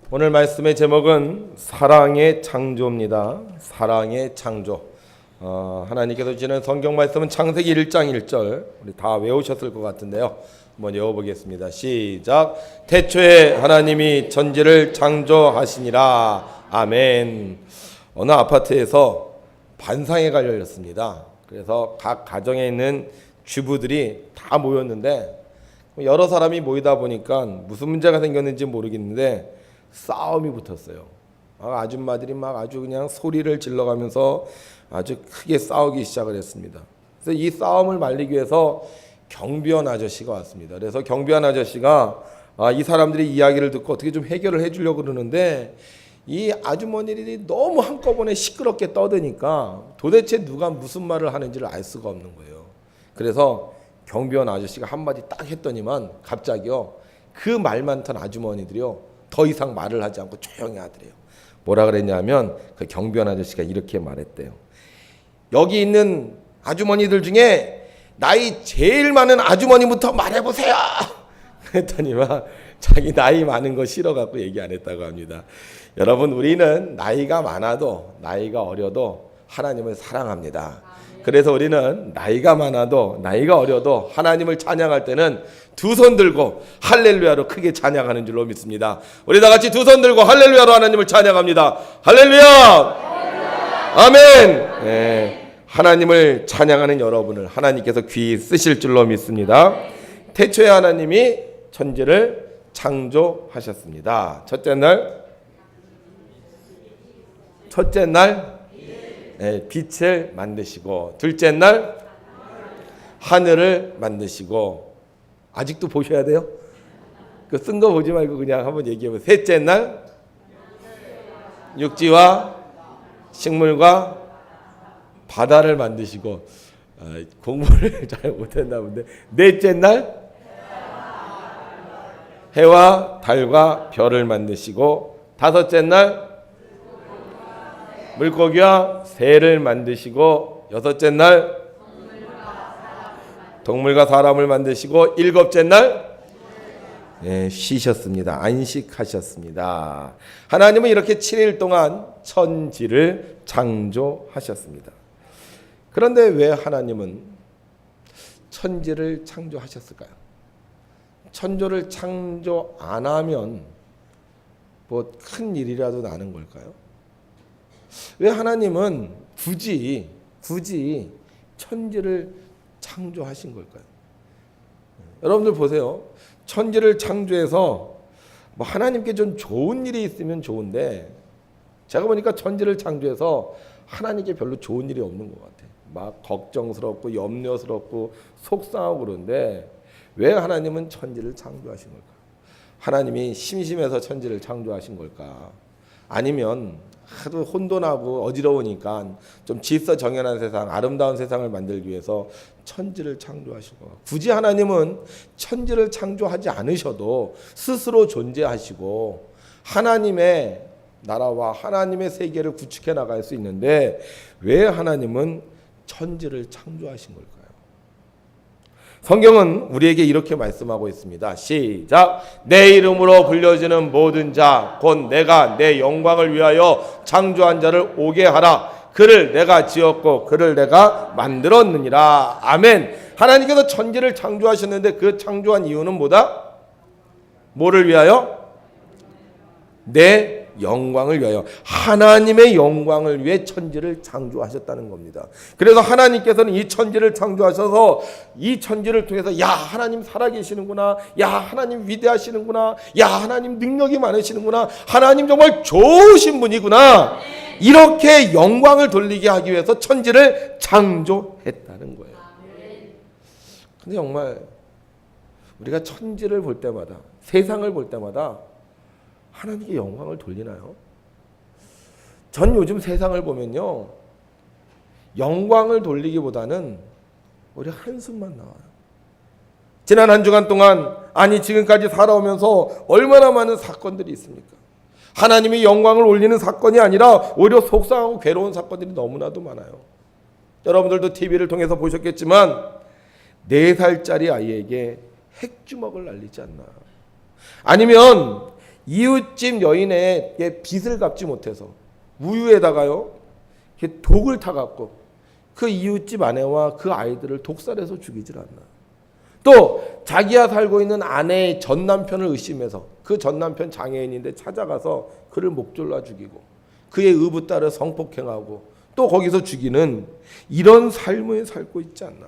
오늘 말씀의 제목은 사랑의 창조입니다. 사랑의 창조. 하나님께서 주시는 성경 말씀은 창세기 1장 1절 우리 다 외우셨을 것 같은데요. 한번 외워보겠습니다. 시작. 태초에 하나님이 천지를 창조하시니라. 아멘. 어느 아파트에서 반상회가 열렸습니다. 그래서 각 가정에 있는 주부들이 다 모였는데 여러 사람이 모이다 보니까 무슨 문제가 생겼는지 모르겠는데 싸움이 붙었어요. 아줌마들이 막 아주 그냥 소리를 질러가면서 아주 크게 싸우기 시작을 했습니다. 그래서 이 싸움을 말리기 위해서 경비원 아저씨가 왔습니다. 그래서 경비원 아저씨가 이 사람들이 이야기를 듣고 어떻게 좀 해결을 해주려고 그러는데 이 아주머니들이 너무 한꺼번에 시끄럽게 떠드니까 도대체 누가 무슨 말을 하는지를 알 수가 없는 거예요. 그래서 경비원 아저씨가 한마디 딱 했더니만 갑자기요 그 말 많던 아주머니들이요 더 이상 말을 하지 않고 조용히 하더래요. 뭐라 그랬냐면 그 경비원 아저씨가 이렇게 말했대요. 여기 있는 아주머니들 중에 나이 제일 많은 아주머니부터 말해보세요. 그랬더니만 자기 나이 많은 거 싫어갖고 얘기 안 했다고 합니다. 여러분, 우리는 나이가 많아도 나이가 어려도 하나님을 사랑합니다. 그래서 우리는 나이가 많아도 나이가 어려도 하나님을 찬양할 때는 두 손 들고 할렐루야로 크게 찬양하는 줄로 믿습니다. 우리 다 같이 두 손 들고 할렐루야로 하나님을 찬양합니다. 할렐루야! 아멘! 네, 하나님을 찬양하는 여러분을 하나님께서 귀히 쓰실 줄로 믿습니다. 태초에 하나님이 천지를 창조하셨습니다. 첫째 날 빛을 만드시고, 둘째 날 하늘을 만드시고, 아직도 보셔야 돼요. 그 쓴 거 보지 말고 그냥 한번 얘기해보세요. 셋째 날 육지와 식물과 바다를 만드시고, 공부를 잘 못했나 본데, 넷째 날 해와 달과 별을 만드시고, 다섯째 날 물고기와 새를 만드시고, 여섯째 날 동물과 사람을 만드시고, 일곱째 날 쉬셨습니다. 안식하셨습니다. 하나님은 이렇게 7일 동안 천지를 창조하셨습니다. 그런데 왜 하나님은 천지를 창조하셨을까요? 천조를 창조 안 하면 뭐 큰 일이라도 나는 걸까요? 왜 하나님은 굳이 천지를 창조하신 걸까요? 여러분들 보세요. 천지를 창조해서 뭐 하나님께 좀 좋은 일이 있으면 좋은데, 제가 보니까 천지를 창조해서 하나님께 별로 좋은 일이 없는 것 같아요. 막 걱정스럽고 염려스럽고 속상하고 그런데 왜 하나님은 천지를 창조하신 걸까? 하나님이 심심해서 천지를 창조하신 걸까? 아니면 하도 혼돈하고 어지러우니까 좀 질서 정연한 세상, 아름다운 세상을 만들기 위해서 천지를 창조하신 것. 굳이 하나님은 천지를 창조하지 않으셔도 스스로 존재하시고 하나님의 나라와 하나님의 세계를 구축해 나갈 수 있는데 왜 하나님은 천지를 창조하신 걸까요? 성경은 우리에게 이렇게 말씀하고 있습니다. 시작. 내 이름으로 불려지는 모든 자 곧 내가 내 영광을 위하여 창조한 자를 오게 하라. 그를 내가 지었고 그를 내가 만들었느니라. 아멘. 하나님께서 천지를 창조하셨는데 그 창조한 이유는 뭐다? 뭐를 위하여? 내 영광을 위하여, 하나님의 영광을 위해 천지를 창조하셨다는 겁니다. 그래서 하나님께서는 이 천지를 창조하셔서 이 천지를 통해서 야 하나님 살아계시는구나, 야 하나님 위대하시는구나, 야 하나님 능력이 많으시는구나, 하나님 정말 좋으신 분이구나, 이렇게 영광을 돌리게 하기 위해서 천지를 창조했다는 거예요. 근데 정말 우리가 천지를 볼 때마다, 세상을 볼 때마다 하나님께 영광을 돌리나요? 전 요즘 세상을 보면요, 영광을 돌리기보다는 우리 한숨만 나와요. 지난 한 주간 동안, 아니 지금까지 살아오면서 얼마나 많은 사건들이 있습니까? 하나님이 영광을 올리는 사건이 아니라 오히려 속상하고 괴로운 사건들이 너무나도 많아요. 여러분들도 TV를 통해서 보셨겠지만 4살짜리 아이에게 핵주먹을 날리지 않나, 아니면 이웃집 여인의 빚을 갚지 못해서 우유에다가요 독을 타갖고 그 이웃집 아내와 그 아이들을 독살해서 죽이질 않나. 또 자기가 살고 있는 아내의 전 남편을 의심해서 그 전 남편 장애인인데 찾아가서 그를 목졸라 죽이고 그의 의붓딸을 성폭행하고 또 거기서 죽이는 이런 삶을 살고 있지 않나.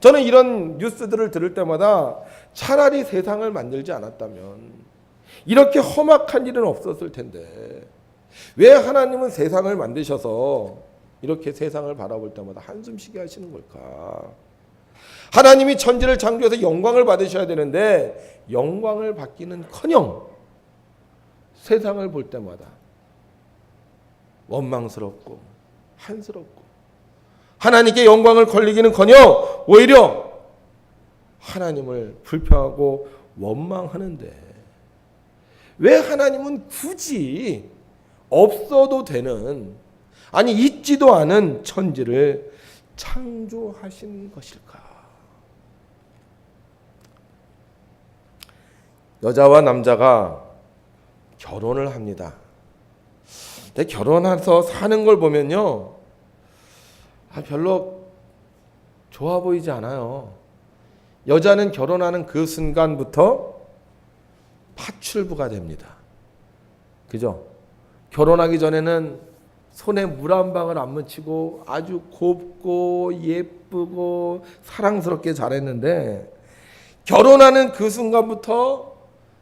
저는 이런 뉴스들을 들을 때마다 차라리 세상을 만들지 않았다면 이렇게 험악한 일은 없었을 텐데 왜 하나님은 세상을 만드셔서 이렇게 세상을 바라볼 때마다 한숨 쉬게 하시는 걸까? 하나님이 천지를 창조해서 영광을 받으셔야 되는데 영광을 받기는커녕 세상을 볼 때마다 원망스럽고 한스럽고 하나님께 영광을 걸리기는커녕 오히려 하나님을 불평하고 원망하는데 왜 하나님은 굳이 없어도 되는 아니 있지도 않은 천지를 창조하신 것일까? 여자와 남자가 결혼을 합니다. 근데 결혼해서 사는 걸 보면요, 별로 좋아 보이지 않아요. 여자는 결혼하는 그 순간부터 파출부가 됩니다. 그죠? 결혼하기 전에는 손에 물 한 방울 안 묻히고 아주 곱고 예쁘고 사랑스럽게 잘했는데 결혼하는 그 순간부터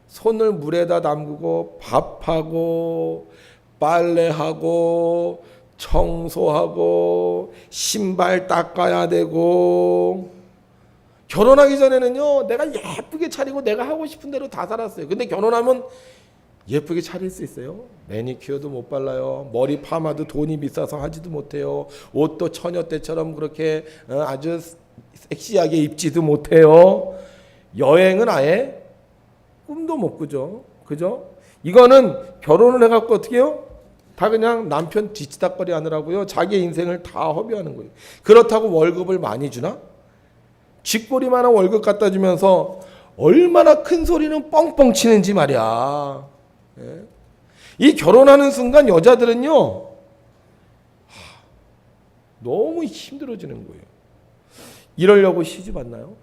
손을 물에다 담그고 밥하고 빨래하고 청소하고 신발 닦아야 되고 결혼하기 전에는요 내가 예쁘게 차리고 내가 하고 싶은 대로 다 살았어요. 근데 결혼하면 예쁘게 차릴 수 있어요? 매니큐어도 못 발라요. 머리 파마도 돈이 비싸서 하지도 못해요. 옷도 처녀 때처럼 그렇게 아주 섹시하게 입지도 못해요. 여행은 아예 꿈도 못 꾸죠. 그죠? 이거는 결혼을 해갖고 어떻게 해요? 다 그냥 남편 뒤치다거리 하느라고요. 자기 인생을 다 허비하는 거예요. 그렇다고 월급을 많이 주나? 쥐꼬리만한 월급 갖다 주면서 얼마나 큰 소리는 뻥뻥 치는지 말이야. 예? 이 결혼하는 순간 여자들은요 너무 힘들어지는 거예요. 이러려고 시집 왔나요?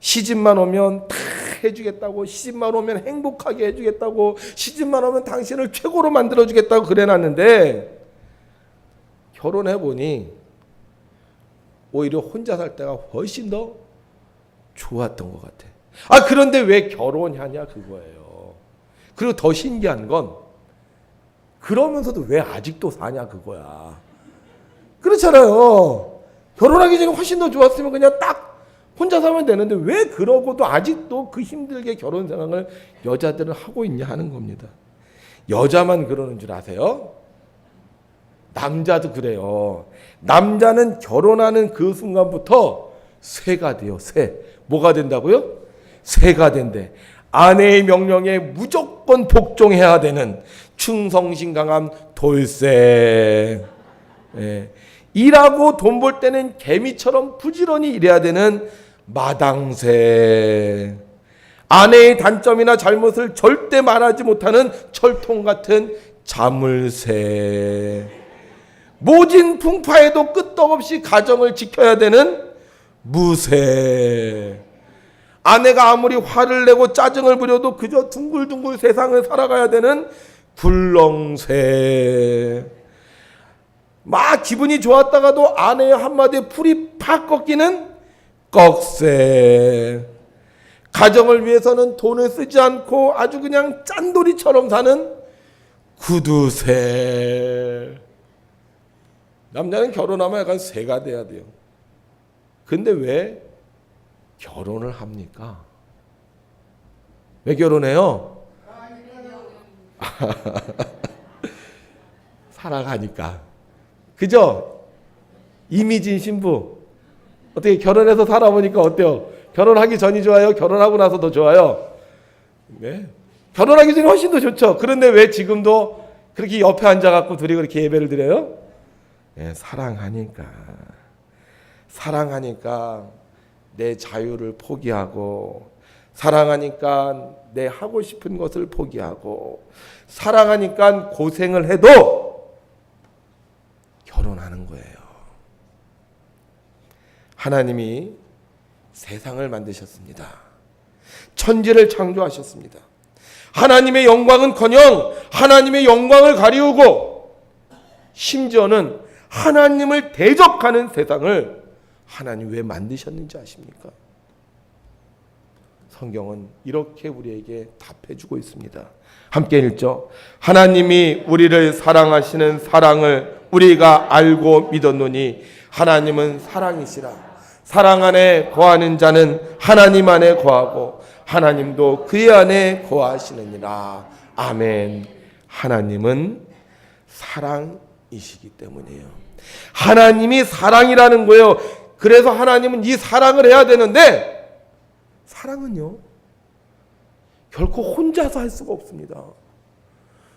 시집만 오면 다 해주겠다고, 시집만 오면 행복하게 해주겠다고, 시집만 오면 당신을 최고로 만들어주겠다고 그래놨는데 결혼해보니 오히려 혼자 살 때가 훨씬 더 좋았던 것 같아. 그런데 왜 결혼하냐 그거예요. 그리고 더 신기한 건 그러면서도 왜 아직도 사냐 그거야. 그렇잖아요. 결혼하기 전에 훨씬 더 좋았으면 그냥 딱 혼자 살면 되는데 왜 그러고도 아직도 그 힘들게 결혼 생활을 여자들은 하고 있냐 하는 겁니다. 여자만 그러는 줄 아세요? 남자도 그래요. 남자는 결혼하는 그 순간부터 쇠가 돼요. 쇠. 뭐가 된다고요? 쇠가 된대. 아내의 명령에 무조건 복종해야 되는 충성심 강한 돌쇠. 예. 일하고 돈 벌 때는 개미처럼 부지런히 일해야 되는 마당새. 아내의 단점이나 잘못을 절대 말하지 못하는 철통 같은 자물쇠. 모진 풍파에도 끄떡없이 가정을 지켜야 되는 무쇠. 아내가 아무리 화를 내고 짜증을 부려도 그저 둥글둥글 세상을 살아가야 되는 굴렁쇠. 막 기분이 좋았다가도 아내의 한마디에 풀이 팍 꺾이는 꺽쇠. 가정을 위해서는 돈을 쓰지 않고 아주 그냥 짠돌이처럼 사는 구두쇠. 남자는 결혼하면 약간 새가 돼야 돼요. 근데 왜 결혼을 합니까? 왜 결혼해요? 살아가니까. 그죠? 이미진 신부. 어떻게 결혼해서 살아보니까 어때요? 결혼하기 전이 좋아요? 결혼하고 나서 더 좋아요? 네. 결혼하기 전에 훨씬 더 좋죠. 그런데 왜 지금도 그렇게 옆에 앉아갖고 둘이 그렇게 예배를 드려요? 네, 사랑하니까. 사랑하니까 내 자유를 포기하고 사랑하니까 내 하고 싶은 것을 포기하고, 사랑하니까 고생을 해도 결혼하는 거예요. 하나님이 세상을 만드셨습니다. 천지를 창조하셨습니다. 하나님의 영광은커녕 하나님의 영광을 가리우고, 심지어는 하나님을 대적하는 세상을 하나님 왜 만드셨는지 아십니까? 성경은 이렇게 우리에게 답해주고 있습니다. 함께 읽죠. 하나님이 우리를 사랑하시는 사랑을 우리가 알고 믿었노니 하나님은 사랑이시라. 사랑 안에 거하는 자는 하나님 안에 거하고 하나님도 그의 안에 거하시느니라. 아멘. 하나님은 사랑이시기 때문이에요. 하나님이 사랑이라는 거예요. 그래서 하나님은 이 사랑을 해야 되는데, 사랑은요 결코 혼자서 할 수가 없습니다.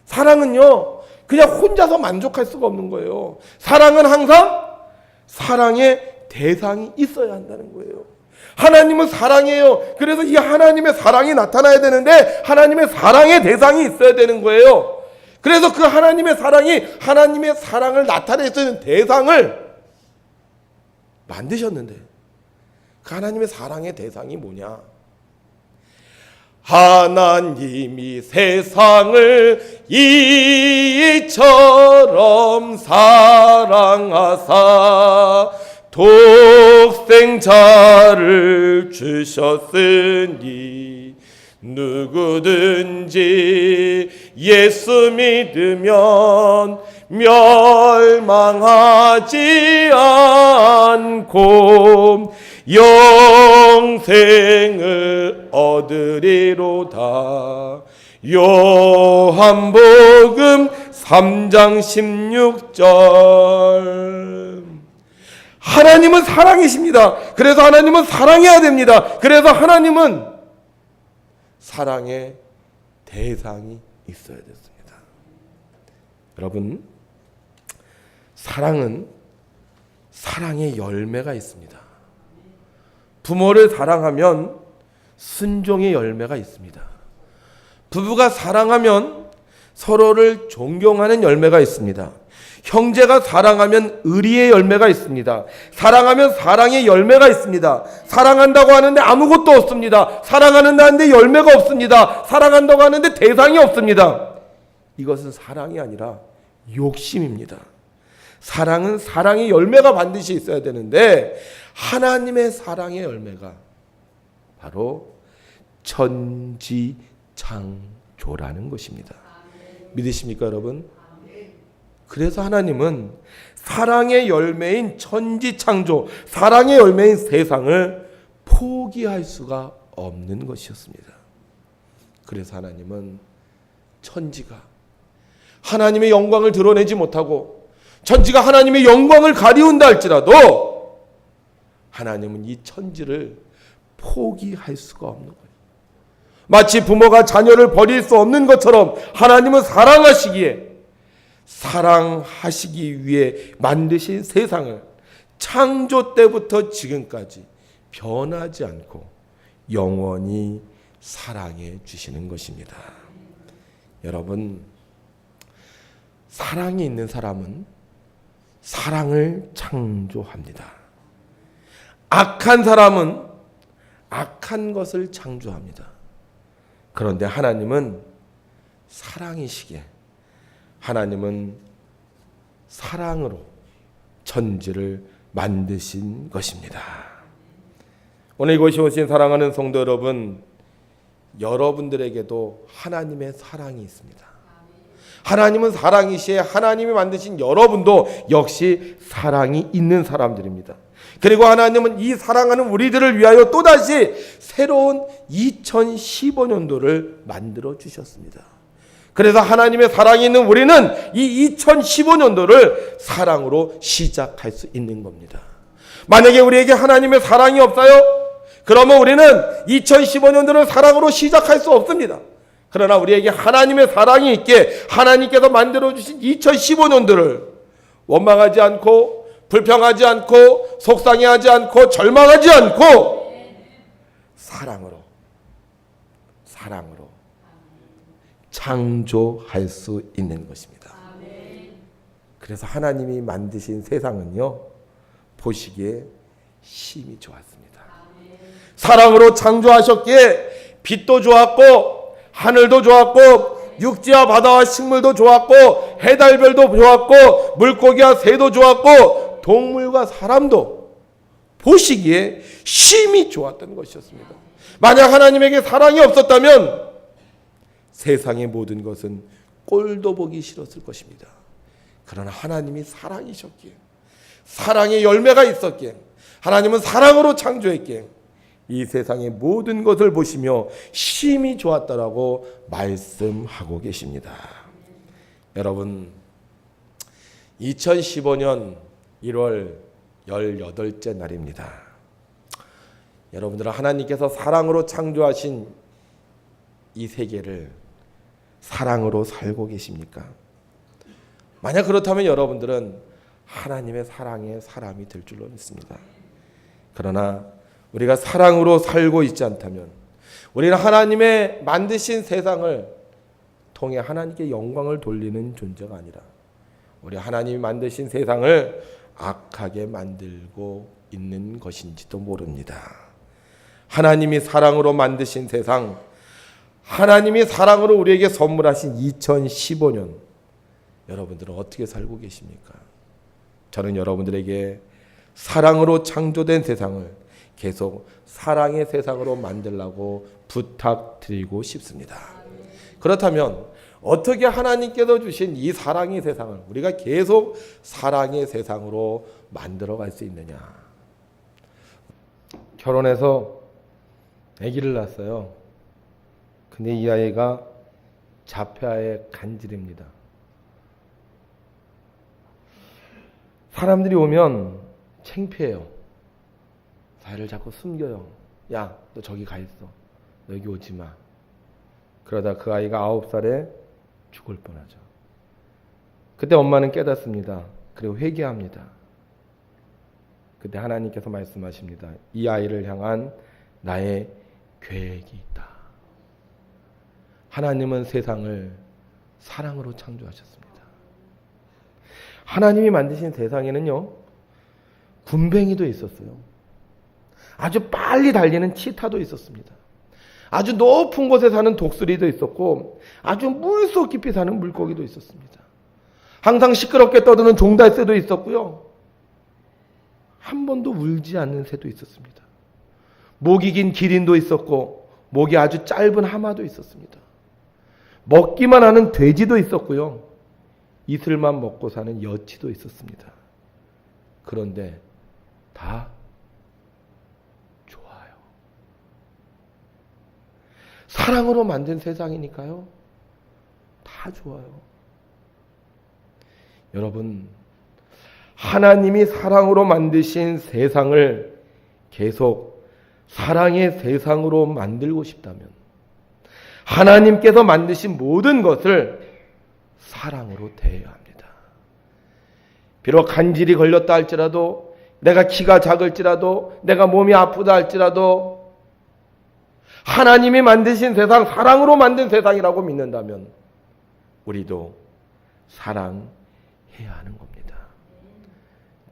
사랑은요 그냥 혼자서 만족할 수가 없는 거예요. 사랑은 항상 사랑의 대상이 있어야 한다는 거예요. 하나님은 사랑이에요. 그래서 이 하나님의 사랑이 나타나야 되는데 하나님의 사랑의 대상이 있어야 되는 거예요. 그래서 그 하나님의 사랑이 하나님의 사랑을 나타낼 수 있는 대상을 만드셨는데, 그 하나님의 사랑의 대상이 뭐냐? 하나님이 세상을 이처럼 사랑하사 독생자를 주셨으니 누구든지 예수 믿으면 멸망하지 않고 영생을 얻으리로다. 요한복음 3장 16절. 하나님은 사랑이십니다. 그래서 하나님은 사랑해야 됩니다. 그래서 하나님은 사랑의 대상이 있어야 됐습니다. 여러분, 사랑은 사랑의 열매가 있습니다. 부모를 사랑하면 순종의 열매가 있습니다. 부부가 사랑하면 서로를 존경하는 열매가 있습니다. 형제가 사랑하면 의리의 열매가 있습니다. 사랑하면 사랑의 열매가 있습니다. 사랑한다고 하는데 아무것도 없습니다. 사랑하는데 열매가 없습니다. 사랑한다고 하는데 대상이 없습니다. 이것은 사랑이 아니라 욕심입니다. 사랑은 사랑의 열매가 반드시 있어야 되는데, 하나님의 사랑의 열매가 바로 천지창조라는 것입니다. 믿으십니까, 여러분? 그래서 하나님은 사랑의 열매인 천지창조, 사랑의 열매인 세상을 포기할 수가 없는 것이었습니다. 그래서 하나님은 천지가 하나님의 영광을 드러내지 못하고 천지가 하나님의 영광을 가리운다 할지라도 하나님은 이 천지를 포기할 수가 없는 거예요. 마치 부모가 자녀를 버릴 수 없는 것처럼 하나님은 사랑하시기 위해 만드신 세상을 창조 때부터 지금까지 변하지 않고 영원히 사랑해 주시는 것입니다. 여러분, 사랑이 있는 사람은 사랑을 창조합니다. 악한 사람은 악한 것을 창조합니다. 그런데 하나님은 사랑이시기에 하나님은 사랑으로 천지를 만드신 것입니다. 오늘 이곳에 오신 사랑하는 성도 여러분, 여러분들에게도 하나님의 사랑이 있습니다. 하나님은 사랑이시에 하나님이 만드신 여러분도 역시 사랑이 있는 사람들입니다. 그리고 하나님은 이 사랑하는 우리들을 위하여 또다시 새로운 2015년도를 만들어 주셨습니다. 그래서 하나님의 사랑이 있는 우리는 이 2015년도를 사랑으로 시작할 수 있는 겁니다. 만약에 우리에게 하나님의 사랑이 없어요? 그러면 우리는 2015년도를 사랑으로 시작할 수 없습니다. 그러나 우리에게 하나님의 사랑이 있게 하나님께서 만들어주신 2015년도를 원망하지 않고 불평하지 않고 속상해하지 않고 절망하지 않고 사랑으로 사랑으로 창조할 수 있는 것입니다. 그래서 하나님이 만드신 세상은요, 보시기에 심히 좋았습니다. 사랑으로 창조하셨기에 빛도 좋았고 하늘도 좋았고 육지와 바다와 식물도 좋았고 해달별도 좋았고 물고기와 새도 좋았고 동물과 사람도 보시기에 심히 좋았던 것이었습니다. 만약 하나님에게 사랑이 없었다면 세상의 모든 것은 꼴도 보기 싫었을 것입니다. 그러나 하나님이 사랑이셨기에, 사랑의 열매가 있었기에, 하나님은 사랑으로 창조했기에 이 세상의 모든 것을 보시며 심히 좋았다라고 말씀하고 계십니다. 여러분, 2015년 1월 18째 날입니다. 여러분들은 하나님께서 사랑으로 창조하신 이 세계를 사랑으로 살고 계십니까? 만약 그렇다면 여러분들은 하나님의 사랑의 사람이 될 줄로 믿습니다. 그러나 우리가 사랑으로 살고 있지 않다면, 우리는 하나님의 만드신 세상을 통해 하나님께 영광을 돌리는 존재가 아니라 우리 하나님이 만드신 세상을 악하게 만들고 있는 것인지도 모릅니다. 하나님이 사랑으로 만드신 세상, 하나님이 사랑으로 우리에게 선물하신 2015년, 여러분들은 어떻게 살고 계십니까? 저는 여러분들에게 사랑으로 창조된 세상을 계속 사랑의 세상으로 만들라고 부탁드리고 싶습니다. 그렇다면 어떻게 하나님께서 주신 이 사랑의 세상을 우리가 계속 사랑의 세상으로 만들어갈 수 있느냐? 결혼해서 아기를 낳았어요. 근데 이 아이가 자폐아의 간질입니다. 사람들이 오면 창피해요. 아이를 자꾸 숨겨요. 야, 너 저기 가 있어. 너 여기 오지 마. 그러다 그 아이가 9살에 죽을 뻔하죠. 그때 엄마는 깨닫습니다. 그리고 회개합니다. 그때 하나님께서 말씀하십니다. 이 아이를 향한 나의 계획이 있다. 하나님은 세상을 사랑으로 창조하셨습니다. 하나님이 만드신 세상에는요, 군뱅이도 있었어요. 아주 빨리 달리는 치타도 있었습니다. 아주 높은 곳에 사는 독수리도 있었고 아주 물속 깊이 사는 물고기도 있었습니다. 항상 시끄럽게 떠드는 종달새도 있었고요. 한 번도 울지 않는 새도 있었습니다. 목이 긴 기린도 있었고 목이 아주 짧은 하마도 있었습니다. 먹기만 하는 돼지도 있었고요. 이슬만 먹고 사는 여치도 있었습니다. 그런데 다 좋아요. 사랑으로 만든 세상이니까요. 다 좋아요. 여러분, 하나님이 사랑으로 만드신 세상을 계속 사랑의 세상으로 만들고 싶다면 하나님께서 만드신 모든 것을 사랑으로 대해야 합니다. 비록 간질이 걸렸다 할지라도, 내가 키가 작을지라도, 내가 몸이 아프다 할지라도 하나님이 만드신 세상, 사랑으로 만든 세상이라고 믿는다면 우리도 사랑해야 하는 겁니다.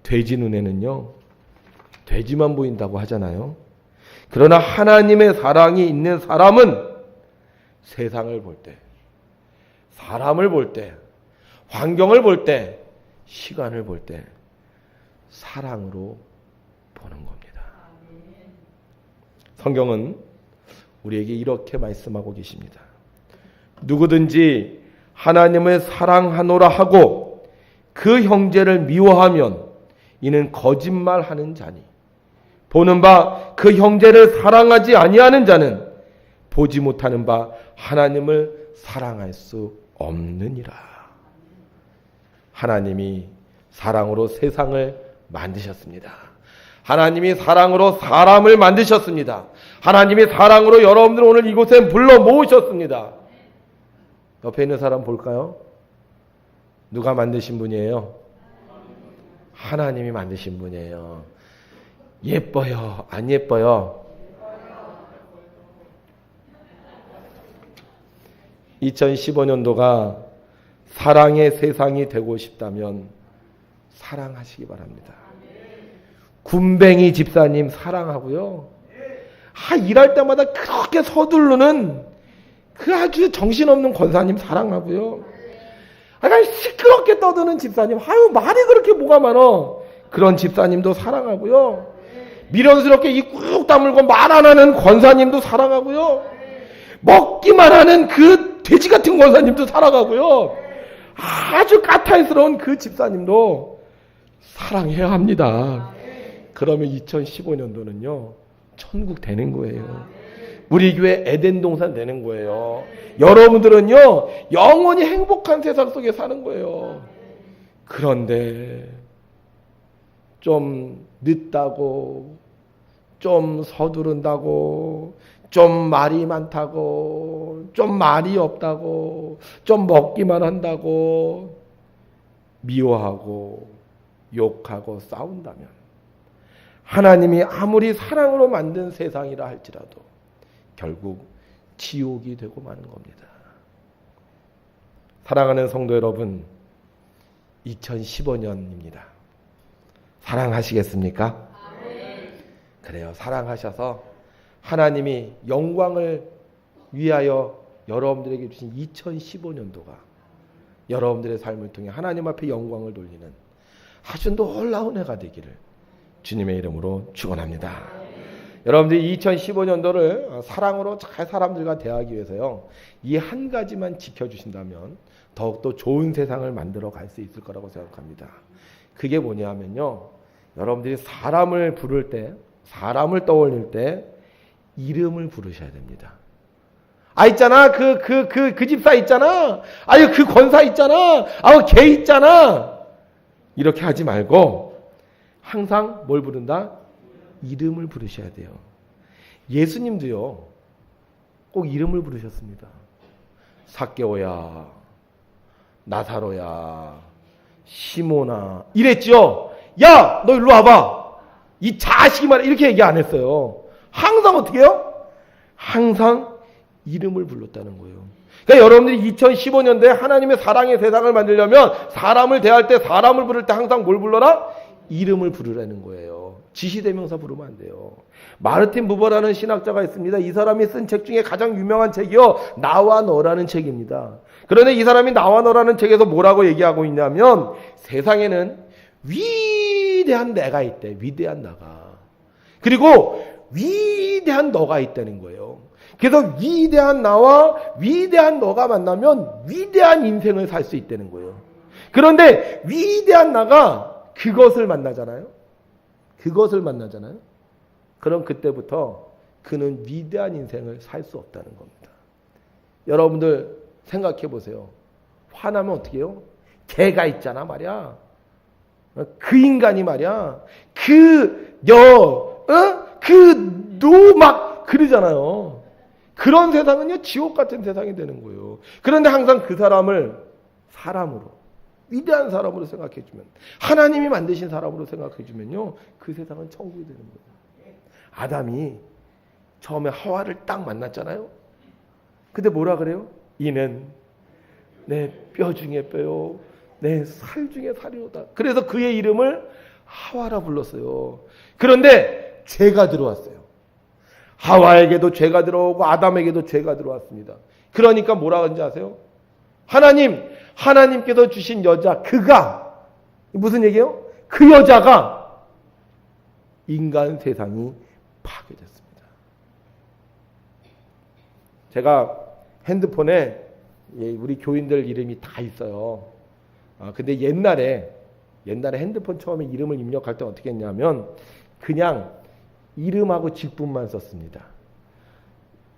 돼지 눈에는요, 돼지만 보인다고 하잖아요. 그러나 하나님의 사랑이 있는 사람은 세상을 볼 때, 사람을 볼 때, 환경을 볼 때, 시간을 볼 때 사랑으로 보는 겁니다. 성경은 우리에게 이렇게 말씀하고 계십니다. 누구든지 하나님을 사랑하노라 하고 그 형제를 미워하면 이는 거짓말하는 자니 보는 바 그 형제를 사랑하지 아니하는 자는 보지 못하는 바 하나님을 사랑할 수 없느니라. 하나님이 사랑으로 세상을 만드셨습니다. 하나님이 사랑으로 사람을 만드셨습니다. 하나님이 사랑으로 여러분들 오늘 이곳에 불러 모으셨습니다. 옆에 있는 사람 볼까요? 누가 만드신 분이에요? 하나님이 만드신 분이에요. 예뻐요? 안 예뻐요? 2015년도가 사랑의 세상이 되고 싶다면 사랑하시기 바랍니다. 군뱅이 집사님 사랑하고요. 일할 때마다 그렇게 서두르는 그 아주 정신없는 권사님 사랑하고요. 시끄럽게 떠드는 집사님, 말이 그렇게 뭐가 많어. 그런 집사님도 사랑하고요. 미련스럽게 입 꾹 다물고 말 안 하는 권사님도 사랑하고요. 먹기만 하는 그 돼지 같은 권사님도 사랑하고요. 아주 까탈스러운 그 집사님도 사랑해야 합니다. 그러면 2015년도는요 천국 되는 거예요. 우리 교회 에덴 동산 되는 거예요. 여러분들은요 영원히 행복한 세상 속에 사는 거예요. 그런데 좀 늦다고, 좀 서두른다고, 좀 말이 많다고, 좀 말이 없다고, 좀 먹기만 한다고 미워하고 욕하고 싸운다면 하나님이 아무리 사랑으로 만든 세상이라 할지라도 결국 지옥이 되고 마는 겁니다. 사랑하는 성도 여러분, 2015년입니다. 사랑하시겠습니까? 그래요. 사랑하셔서 하나님이 영광을 위하여 여러분들에게 주신 2015년도가 여러분들의 삶을 통해 하나님 앞에 영광을 돌리는 아주 놀라운 해가 되기를 주님의 이름으로 축원합니다. 여러분들이 2015년도를 사랑으로 잘 사람들과 대하기 위해서요, 이 한 가지만 지켜주신다면 더욱더 좋은 세상을 만들어 갈 수 있을 거라고 생각합니다. 그게 뭐냐면요, 여러분들이 사람을 부를 때, 사람을 떠올릴 때 이름을 부르셔야 됩니다. 있잖아. 그 집사 있잖아. 그 권사 있잖아. 걔 있잖아. 이렇게 하지 말고 항상 뭘 부른다? 이름을 부르셔야 돼요. 예수님도요, 꼭 이름을 부르셨습니다. 삭개오야, 나사로야, 시몬아 이랬죠. 야, 너 일로 와봐. 이 자식이 말이야. 이렇게 얘기 안 했어요. 항상 어떻게 해요? 항상 이름을 불렀다는 거예요. 그러니까 여러분들이 2015년도에 하나님의 사랑의 세상을 만들려면 사람을 대할 때, 사람을 부를 때 항상 뭘 불러라? 이름을 부르라는 거예요. 지시대명사 부르면 안 돼요. 마르틴 부버라는 신학자가 있습니다. 이 사람이 쓴 책 중에 가장 유명한 책이요, 나와 너라는 책입니다. 그런데 이 사람이 나와 너라는 책에서 뭐라고 얘기하고 있냐면, 세상에는 위대한 내가 있대. 위대한 나가. 그리고 위대한 너가 있다는 거예요. 그래서 위대한 나와 위대한 너가 만나면 위대한 인생을 살 수 있다는 거예요. 그런데 위대한 나가 그것을 만나잖아요. 그것을 만나잖아요. 그럼 그때부터 그는 위대한 인생을 살 수 없다는 겁니다. 여러분들 생각해 보세요. 화나면 어떻게 해요? 개가 있잖아 말이야. 그 인간이 말이야. 너 막 그러잖아요. 그런 세상은요, 지옥 같은 세상이 되는 거예요. 그런데 항상 그 사람을 사람으로, 위대한 사람으로 생각해주면, 하나님이 만드신 사람으로 생각해주면요, 그 세상은 천국이 되는 거예요. 아담이 처음에 하와를 딱 만났잖아요. 근데 뭐라 그래요? 이는 내 뼈 중에 뼈요, 내 살 중에 살이로다. 그래서 그의 이름을 하와라 불렀어요. 그런데 죄가 들어왔어요. 하와에게도 죄가 들어오고 아담에게도 죄가 들어왔습니다. 그러니까 뭐라 하는지 아세요? 하나님께서 주신 여자, 그가, 무슨 얘기예요? 그 여자가 인간 세상이 파괴됐습니다. 제가 핸드폰에 우리 교인들 이름이 다 있어요. 근데 옛날에 핸드폰 처음에 이름을 입력할 때 어떻게 했냐면 그냥 이름하고 직분만 썼습니다.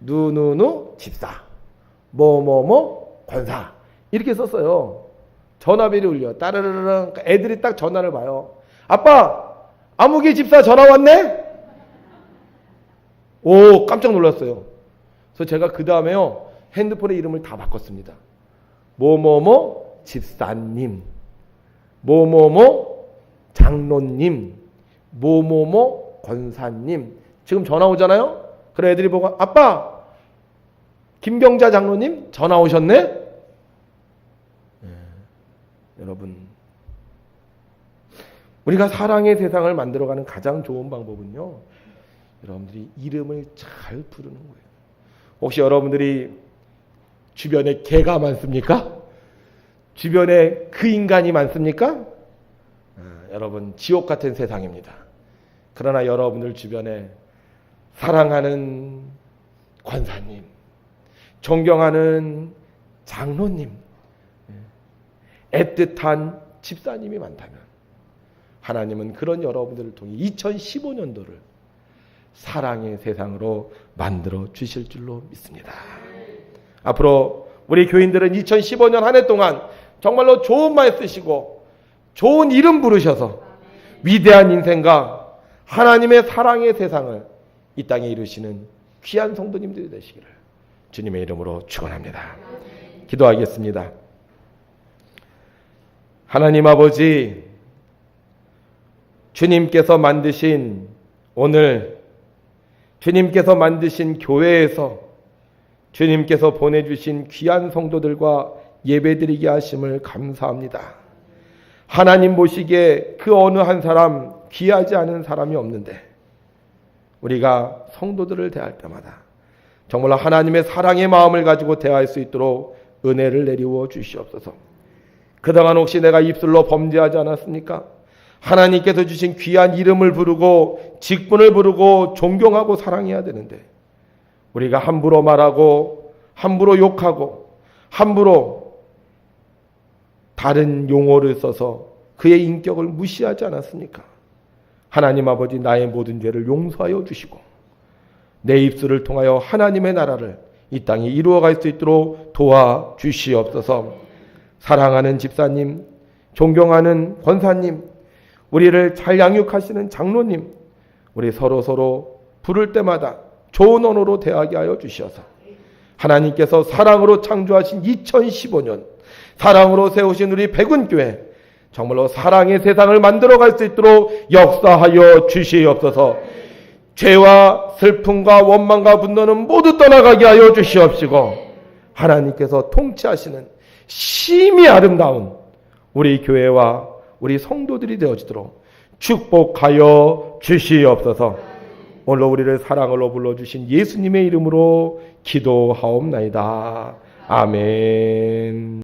누누누 집사, 뭐뭐뭐 권사 이렇게 썼어요. 전화벨이 울려. 따르르르. 애들이 딱 전화를 봐요. 아빠, 아무개 집사 전화 왔네? 오, 깜짝 놀랐어요. 그래서 제가 그 다음에요, 핸드폰의 이름을 다 바꿨습니다. 뭐뭐뭐 집사님, 뭐뭐뭐 장로님, 뭐뭐뭐 권사님. 지금 전화 오잖아요? 그래 애들이 보고, 아빠, 김경자 장로님 전화 오셨네? 여러분, 우리가 사랑의 세상을 만들어가는 가장 좋은 방법은요, 여러분들이 이름을 잘 부르는 거예요. 혹시 여러분들이 주변에 개가 많습니까? 주변에 그 인간이 많습니까? 여러분, 지옥 같은 세상입니다. 그러나 여러분들 주변에 사랑하는 권사님, 존경하는 장로님, 애틋한 집사님이 많다면 하나님은 그런 여러분들을 통해 2015년도를 사랑의 세상으로 만들어 주실 줄로 믿습니다. 앞으로 우리 교인들은 2015년 한 해 동안 정말로 좋은 말 쓰시고 좋은 이름 부르셔서 위대한 인생과 하나님의 사랑의 세상을 이 땅에 이루시는 귀한 성도님들이 되시기를 주님의 이름으로 축원합니다. 기도하겠습니다. 하나님 아버지, 주님께서 만드신 오늘, 주님께서 만드신 교회에서 주님께서 보내주신 귀한 성도들과 예배드리게 하심을 감사합니다. 하나님 보시기에 그 어느 한 사람 귀하지 않은 사람이 없는데 우리가 성도들을 대할 때마다 정말로 하나님의 사랑의 마음을 가지고 대할 수 있도록 은혜를 내리워 주시옵소서. 그동안 혹시 내가 입술로 범죄하지 않았습니까? 하나님께서 주신 귀한 이름을 부르고 직분을 부르고 존경하고 사랑해야 되는데 우리가 함부로 말하고 함부로 욕하고 함부로 다른 용어를 써서 그의 인격을 무시하지 않았습니까? 하나님 아버지, 나의 모든 죄를 용서하여 주시고 내 입술을 통하여 하나님의 나라를 이 땅에 이루어갈 수 있도록 도와주시옵소서. 사랑하는 집사님, 존경하는 권사님, 우리를 잘 양육하시는 장로님, 우리 서로 부를 때마다 좋은 언어로 대하게 하여 주시어서 하나님께서 사랑으로 창조하신 2015년, 사랑으로 세우신 우리 백운교회, 정말로 사랑의 세상을 만들어갈 수 있도록 역사하여 주시옵소서. 죄와 슬픔과 원망과 분노는 모두 떠나가게 하여 주시옵시고 하나님께서 통치하시는 심히 아름다운 우리 교회와 우리 성도들이 되어지도록 축복하여 주시옵소서. 오늘 우리를 사랑으로 불러주신 예수님의 이름으로 기도하옵나이다. 아멘.